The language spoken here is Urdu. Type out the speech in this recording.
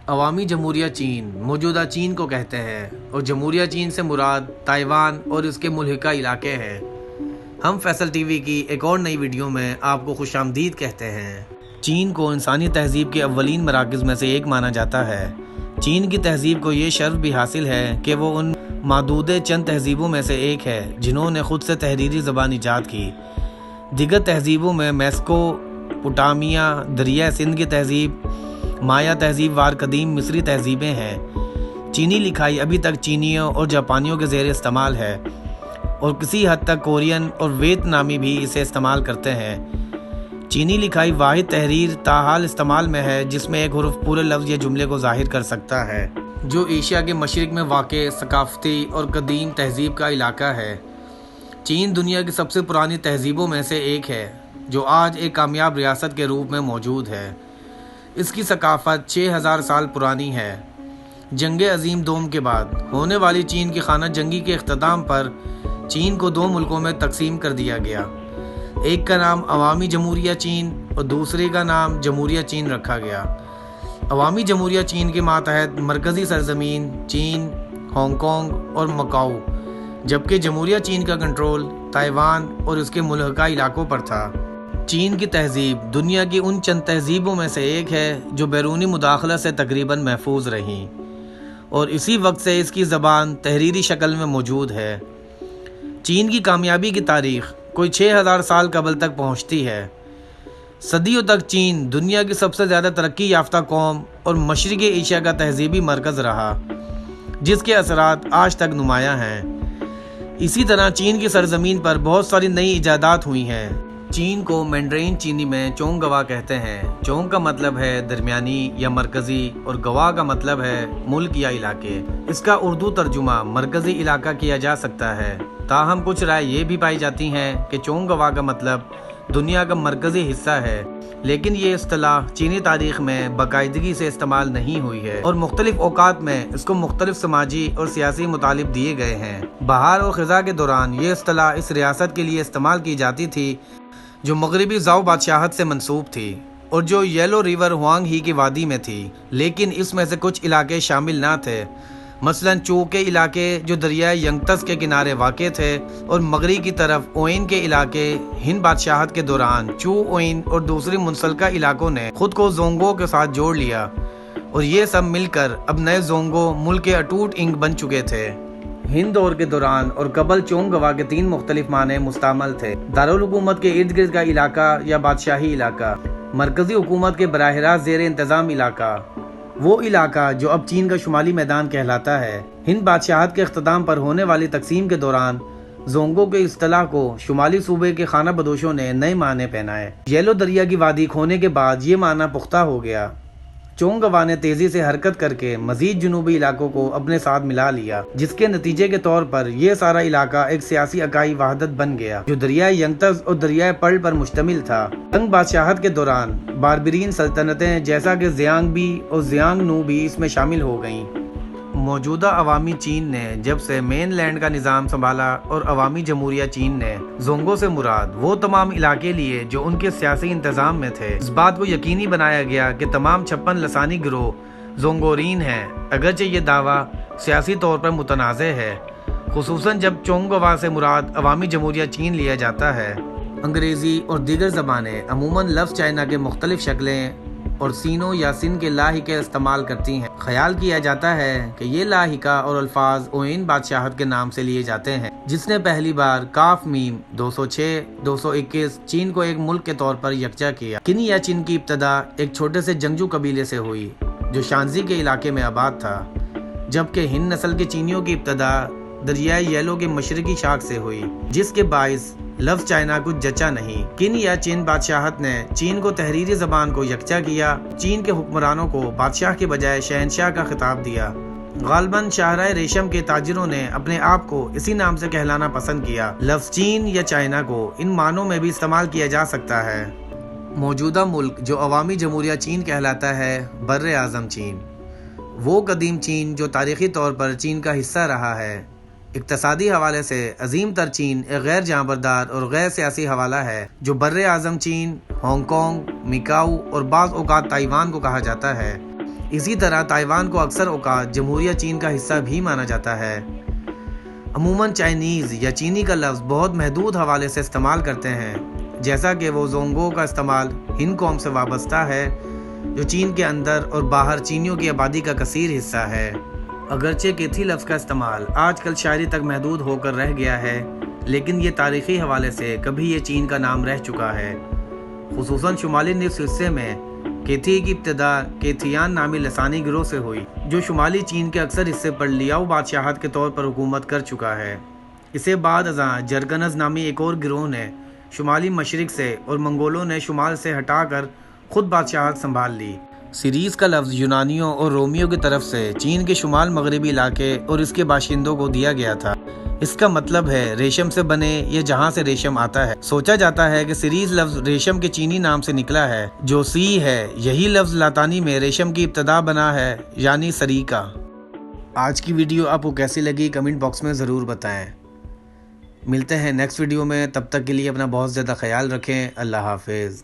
عوامی جمہوریہ چین موجودہ چین کو کہتے ہیں اور جمہوریہ چین سے مراد تائیوان اور اس کے ملحقہ علاقے ہیں۔ ہم فیصل ٹی وی کی ایک اور نئی ویڈیو میں آپ کو خوش آمدید کہتے ہیں۔ چین کو انسانی تہذیب کے اولین مراکز میں سے ایک مانا جاتا ہے۔ چین کی تہذیب کو یہ شرف بھی حاصل ہے کہ وہ ان معدود چند تہذیبوں میں سے ایک ہے جنہوں نے خود سے تحریری زبان ایجاد کی۔ دیگر تہذیبوں میں میسوپوٹامیہ، دریائے سندھ کی تہذیب، مایا تہذیب وار قدیم مصری تہذیبیں ہیں۔ چینی لکھائی ابھی تک چینیوں اور جاپانیوں کے زیر استعمال ہے اور کسی حد تک کورین اور ویتنامی بھی اسے استعمال کرتے ہیں۔ چینی لکھائی واحد تحریر تاحال استعمال میں ہے جس میں ایک حرف پورے لفظ یا جملے کو ظاہر کر سکتا ہے، جو ایشیا کے مشرق میں واقع ثقافتی اور قدیم تہذیب کا علاقہ ہے۔ چین دنیا کی سب سے پرانی تہذیبوں میں سے ایک ہے جو آج ایک کامیاب ریاست کے روپ میں موجود ہے۔ اس کی ثقافت 6000 سال پرانی ہے۔ جنگ عظیم دوم کے بعد ہونے والی چین کی خانہ جنگی کے اختتام پر چین کو دو ملکوں میں تقسیم کر دیا گیا۔ ایک کا نام عوامی جمہوریہ چین اور دوسرے کا نام جمہوریہ چین رکھا گیا۔ عوامی جمہوریہ چین کے ماتحت مرکزی سرزمین چین، ہانگ کانگ اور مکاؤ، جبکہ جمہوریہ چین کا کنٹرول تائیوان اور اس کے ملحقہ علاقوں پر تھا۔ چین کی تہذیب دنیا کی ان چند تہذیبوں میں سے ایک ہے جو بیرونی مداخلت سے تقریباً محفوظ رہیں اور اسی وقت سے اس کی زبان تحریری شکل میں موجود ہے۔ چین کی کامیابی کی تاریخ کوئی 6000 سال قبل تک پہنچتی ہے۔ صدیوں تک چین دنیا کی سب سے زیادہ ترقی یافتہ قوم اور مشرقی ایشیا کا تہذیبی مرکز رہا، جس کے اثرات آج تک نمایاں ہیں۔ اسی طرح چین کی سرزمین پر بہت ساری نئی ایجادات ہوئی ہیں۔ چین کو مینڈرین چینی میں چونگ گوا کہتے ہیں۔ چونگ کا مطلب ہے درمیانی یا مرکزی اور گوا کا مطلب ہے ملک یا علاقے۔ اس کا اردو ترجمہ مرکزی علاقہ کیا جا سکتا ہے، تاہم کچھ رائے یہ بھی پائی جاتی ہیں کہ چونگ گوا کا مطلب دنیا کا مرکزی حصہ ہے، لیکن یہ اصطلاح چینی تاریخ میں باقاعدگی سے استعمال نہیں ہوئی ہے اور مختلف اوقات میں اس کو مختلف سماجی اور سیاسی مطالب دیے گئے ہیں۔ بہار اور خزاں کے دوران یہ اصطلاح اس ریاست کے لیے استعمال کی جاتی تھی جو مغربی زاؤ بادشاہت سے منسوب تھی اور جو یلو ریور ہوانگ ہی کی وادی میں تھی، لیکن اس میں سے کچھ علاقے شامل نہ تھے، مثلاً چو کے علاقے جو دریائے ینگتس کے کنارے واقع تھے اور مغرب کی طرف اوئین کے علاقے۔ ہند بادشاہت کے دوران چو، اوئین اور دوسری منسلکہ علاقوں نے خود کو زونگو کے ساتھ جوڑ لیا اور یہ سب مل کر اب نئے زونگو ملک کے اٹوٹ انگ بن چکے تھے۔ ہند دور کے دوران اور قبل چونگ گوا کے 3 مختلف معنی مستعمل تھے: دارالحکومت کے ارد گرد کا علاقہ یا بادشاہی علاقہ، مرکزی حکومت کے براہ راست زیر انتظام علاقہ، وہ علاقہ جو اب چین کا شمالی میدان کہلاتا ہے۔ ہند بادشاہت کے اختتام پر ہونے والی تقسیم کے دوران زونگو کے اصطلاح کو شمالی صوبے کے خانہ بدوشوں نے نئے معنی پہنائے۔ یلو دریا کی وادی کھونے کے بعد یہ معنی پختہ ہو گیا۔ چونگ گوا نے تیزی سے حرکت کر کے مزید جنوبی علاقوں کو اپنے ساتھ ملا لیا، جس کے نتیجے کے طور پر یہ سارا علاقہ ایک سیاسی اکائی وحدت بن گیا جو دریائے ینگتس اور دریائے پرل پر مشتمل تھا۔ تنگ بادشاہت کے دوران باربرین سلطنتیں جیسا کہ زیانگ بی اور زیانگ نو بھی اس میں شامل ہو گئیں۔ موجودہ عوامی چین نے جب سے مین لینڈ کا نظام سنبھالا اور عوامی جمہوریہ چین نے زونگو سے مراد وہ تمام علاقے لیے جو ان کے سیاسی انتظام میں تھے، اس بات کو یقینی بنایا گیا کہ تمام 56 لسانی گروہ زونگورین ہیں، اگرچہ یہ دعویٰ سیاسی طور پر متنازع ہے، خصوصاً جب چونگ گوا سے مراد عوامی جمہوریہ چین لیا جاتا ہے۔ انگریزی اور دیگر زبانیں عموماً لفظ چائنا کے مختلف شکلیں اور سینو یا سن کے لاحقے استعمال کرتی ہیں۔ خیال کیا جاتا ہے کہ یہ لاحقہ اور الفاظ اوئین بادشاہت کے نام سے لیے جاتے ہیں، جس نے پہلی بار کاف میم 206-221 چین کو ایک ملک کے طور پر یکجا کیا۔ کن یا چین کی ابتدا ایک چھوٹے سے جنگجو قبیلے سے ہوئی جو شانزی کے علاقے میں آباد تھا، جبکہ ہند نسل کے چینیوں کی ابتدا دریائے یلو کے مشرقی شاخ سے ہوئی، جس کے باعث لفظ چائنا کچھ جچا نہیں۔ کن یا چین بادشاہت نے چین کو تحریری زبان کو یکجا کیا، چین کے حکمرانوں کو بادشاہ کے بجائے شہنشاہ کا خطاب دیا۔ غالباً شاہراہ ریشم کے تاجروں نے اپنے آپ کو اسی نام سے کہلانا پسند کیا۔ لفظ چین یا چائنا کو ان معنوں میں بھی استعمال کیا جا سکتا ہے۔ موجودہ ملک جو عوامی جمہوریہ چین کہلاتا ہے، بر اعظم چین، وہ قدیم چین جو تاریخی طور پر چین کا حصہ رہا ہے۔ اقتصادی حوالے سے عظیم تر چین ایک غیر جانبردار اور غیر سیاسی حوالہ ہے جو بر اعظم چین، ہانگ کانگ، میکاؤ اور بعض اوقات تائیوان کو کہا جاتا ہے۔ اسی طرح تائیوان کو اکثر اوقات جمہوریہ چین کا حصہ بھی مانا جاتا ہے۔ عموماً چائنیز یا چینی کا لفظ بہت محدود حوالے سے استعمال کرتے ہیں، جیسا کہ وہ زونگو کا استعمال ہند قوم سے وابستہ ہے جو چین کے اندر اور باہر چینیوں کی آبادی کا کثیر حصہ ہے۔ اگرچہ کیتھی لفظ کا استعمال آج کل شاعری تک محدود ہو کر رہ گیا ہے، لیکن یہ تاریخی حوالے سے کبھی یہ چین کا نام رہ چکا ہے۔ خصوصاً شمالی نصف حصے میں کیتھی کی ابتدا کیتھیان نامی لسانی گروہ سے ہوئی، جو شمالی چین کے اکثر حصے پر لیاؤ بادشاہت کے طور پر حکومت کر چکا ہے۔ اسے بعد ازاں جرگنز نامی ایک اور گروہ نے شمالی مشرق سے اور منگولوں نے شمال سے ہٹا کر خود بادشاہت سنبھال لی۔ سیریز کا لفظ یونانیوں اور رومیوں کی طرف سے چین کے شمال مغربی علاقے اور اس کے باشندوں کو دیا گیا تھا۔ اس کا مطلب ہے ریشم سے بنے یا جہاں سے ریشم آتا ہے۔ سوچا جاتا ہے کہ سیریز لفظ ریشم کے چینی نام سے نکلا ہے جو سی ہے۔ یہی لفظ لاطانی میں ریشم کی ابتدا بنا ہے، یعنی سریکا۔ آج کی ویڈیو آپ کو کیسی لگی کمنٹ باکس میں ضرور بتائیں۔ ملتے ہیں نیکسٹ ویڈیو میں، تب تک کے لیے اپنا بہت زیادہ خیال رکھیں۔ اللہ حافظ۔